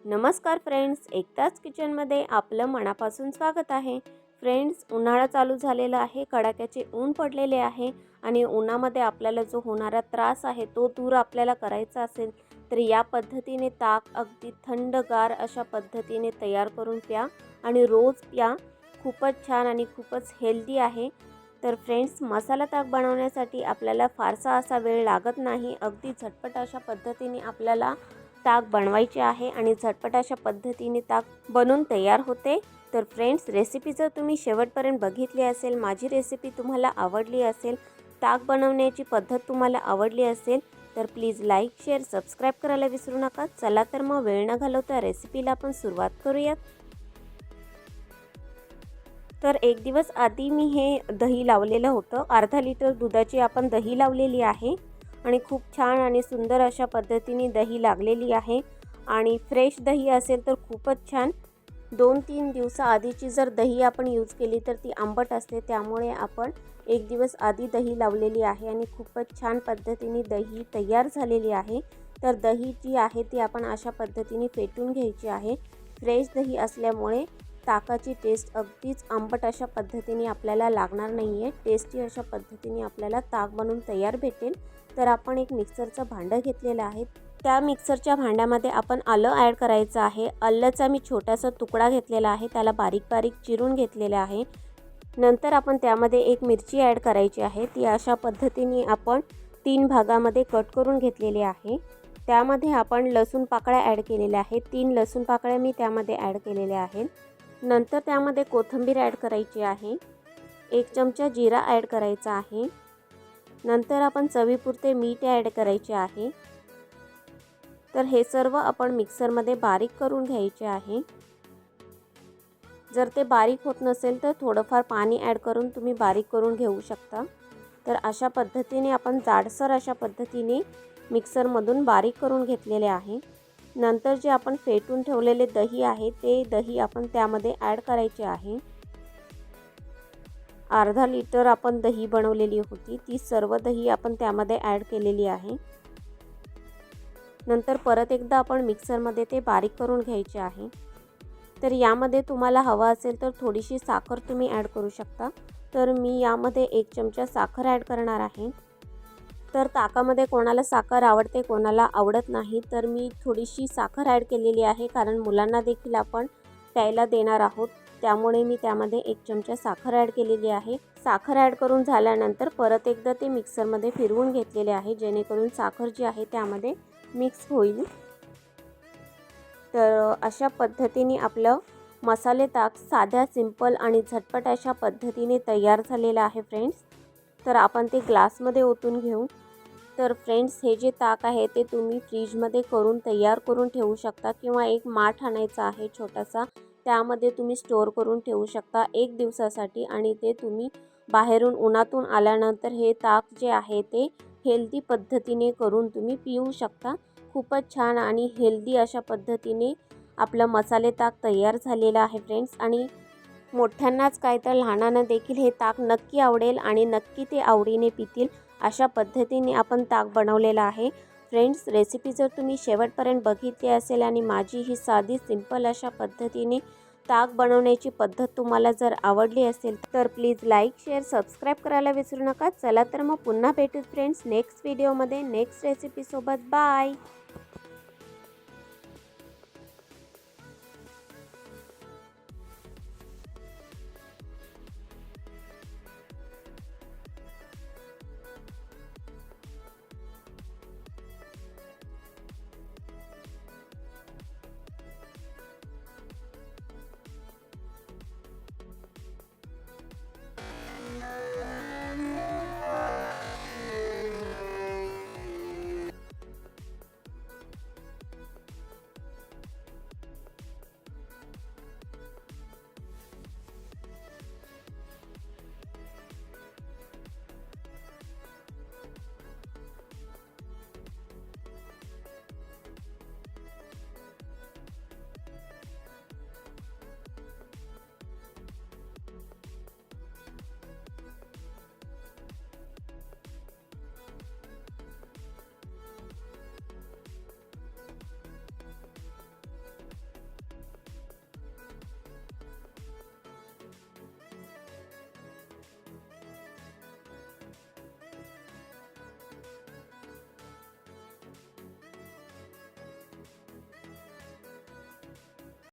नमस्कार फ्रेंड्स, एकताच किचनमध्ये आपलं मनापासून स्वागत आहे। फ्रेंड्स, उन्हाळा चालू झालेला आहे, कडाक्याचे ऊन पडलेले आहे आणि उन्हामध्ये आपल्याला जो होणारा त्रास आहे तो दूर आपल्याला करायचा असेल तर या पद्धतीने ताक अगदी थंडगार अशा पद्धतीने तयार करून प्या आणि रोज प्या। खूपच छान आणि खूपच हेल्दी आहे। तर फ्रेंड्स, मसाला ताक बनवण्यासाठी आपल्याला फारसा असा वेळ लागत नाही। अगदी झटपट अशा पद्धतीने आपल्याला ताक बनवायचे आहे आणि झटपट अशा पद्धतीने ताक बनून तयार होते। तर फ्रेंड्स, रेसिपी जर तुम्ही शेवटपर्यंत बघितली असेल, माझी रेसिपी तुम्हाला आवडली असेल, ताक बनवण्याची पद्धत तुम्हाला आवडली असेल तर प्लीज लाईक, शेअर, सबस्क्राईब करायला विसरू नका। चला तर मग वेळ न घालवता रेसिपीला आपण सुरुवात करूयात। तर एक दिवस आधी मी हे दही लावलेलं होतं। अर्धा लिटर दुधाची आपण दही लावलेली आहे आणि खूप छान आणि सुंदर अशा पद्धतीने दही लागलेली आहे आणि फ्रेश दही असेल तर खूपच छान। 2-3 दिवसाआधीची जर दही आपण यूज केली तर ती आंबट असते, त्यामुळे आपण एक दिवस आधी दही लावलेली आहे आणि खूपच छान पद्धतीने दही तयार झालेली आहे। तर दही जी आहे ती आपण अशा पद्धतीने फेटून घ्यायची आहे। फ्रेश दही असल्यामुळे ताकाची टेस्ट अगदीच आंबट अशा पद्धतीने आपल्याला लागणार नाही आहे। टेस्टी अशा पद्धतीने आपल्याला ताक बनवून तयार भेटेल। तर आपण एक मिक्सरचं भांडं घेतलेलं आहे। त्या मिक्सरच्या भांड्यामध्ये आपण आलं ॲड करायचं आहे। आल्याचा मी छोटासा तुकडा घेतलेला आहे, त्याला बारीक बारीक चिरून घेतलेला आहे। नंतर आपण त्यामध्ये एक मिरची ॲड करायची आहे, ती अशा पद्धतीने आपण 3 भागामध्ये कट करून घेतलेली आहे। त्यामध्ये आपण लसूण पाकळ्या ॲड केलेल्या आहेत, 3 लसूण पाकळ्या मी त्यामध्ये ॲड केलेल्या आहेत। नंतर त्यामध्ये कोथिंबीर ॲड करायची आहे, 1 चमचा जिरा ॲड करायचा आहे। नंतर आपण चवीपुरते मीठ ॲड करायचे आहे। तर हे सर्व आपण मिक्सरमध्ये बारीक करून घ्यायचे आहे। जर ते बारीक होत नसेल तर थोडंफार पाणी ॲड करून तुम्ही बारीक करून घेऊ शकता। तर अशा पद्धतीने आपण जाडसर अशा पद्धतीने मिक्सरमधून बारीक करून घेतलेले आहे। नंतर जे आपण फेटून ठेवलेले दही आहे ते दही आपण त्यामध्ये ॲड करायचे आहे। अर्धा लिटर आपण दही बनवलेली होती, ती सर्व दही आपण त्यामध्ये ॲड केलेली आहे। नंतर परत एकदा आपण मिक्सरमध्ये ते बारीक करून घ्यायचे आहे। तर यामध्ये तुम्हाला हवा असेल तर थोडीशी साखर तुम्ही ॲड करू शकता। तर मी यामध्ये 1 चमचा साखर ॲड करणार आहे। तर ताकामध्ये कोणाला साखर आवडते, कोणाला आवडत नाही, तर मी थोडीशी साखर ॲड केलेली आहे, कारण मुलांना देखील आपण प्यायला देणार आहोत, त्यामुळे मी त्यामध्ये 1 चमचा साखर ॲड केलेली आहे। साखर ॲड करून झाल्यानंतर परत एकदा ते मिक्सरमध्ये फिरवून घेतलेले आहे, जेणेकरून साखर जी आहे त्यामध्ये मिक्स होईल। तर अशा पद्धतीने आपलं मसाले ताक साध्या, सिंपल आणि झटपट अशा पद्धतीने तयार झालेलं आहे फ्रेंड्स। तर आपण ते ग्लासमध्ये ओतून घेऊ। तर फ्रेंड्स, हे जे ताक आहे ते तुम्ही फ्रीजमध्ये करून तयार करून ठेवू शकता किंवा एक माठ आणायचा आहे छोटासा, त्यामध्ये तुम्ही स्टोअर करून ठेवू शकता 1 दिवसासाठी आणि ते तुम्ही बाहेरून उन्हातून आल्यानंतर हे ताक जे आहे ते हेल्दी पद्धतीने करून तुम्ही पिऊ शकता। खूपच छान आणि हेल्दी अशा पद्धतीने आपलं मसाले ताक तयार झालेलं आहे फ्रेंड्स। आणि मोठ्यांनाच काय तर लहानांना देखील हे ताक नक्की आवडेल आणि नक्की ते आवडीने पितील, अशा पद्धतीने आपण ताक बनवलेलं आहे। फ्रेंड्स, रेसिपी जर तुम्ही शेवटपर्यंत बघितली असेल आणि माझी ही साधी, सिंपल अशा पद्धतीने ताक बनवण्याची पद्धत तुम्हाला जर आवडली असेल तर प्लीज लाईक, शेअर, सबस्क्राईब करायला विसरू नका। चला तर मग पुन्हा भेटू फ्रेंड्स नेक्स्ट व्हिडिओमध्ये नेक्स्ट रेसिपीसोबत। बाय।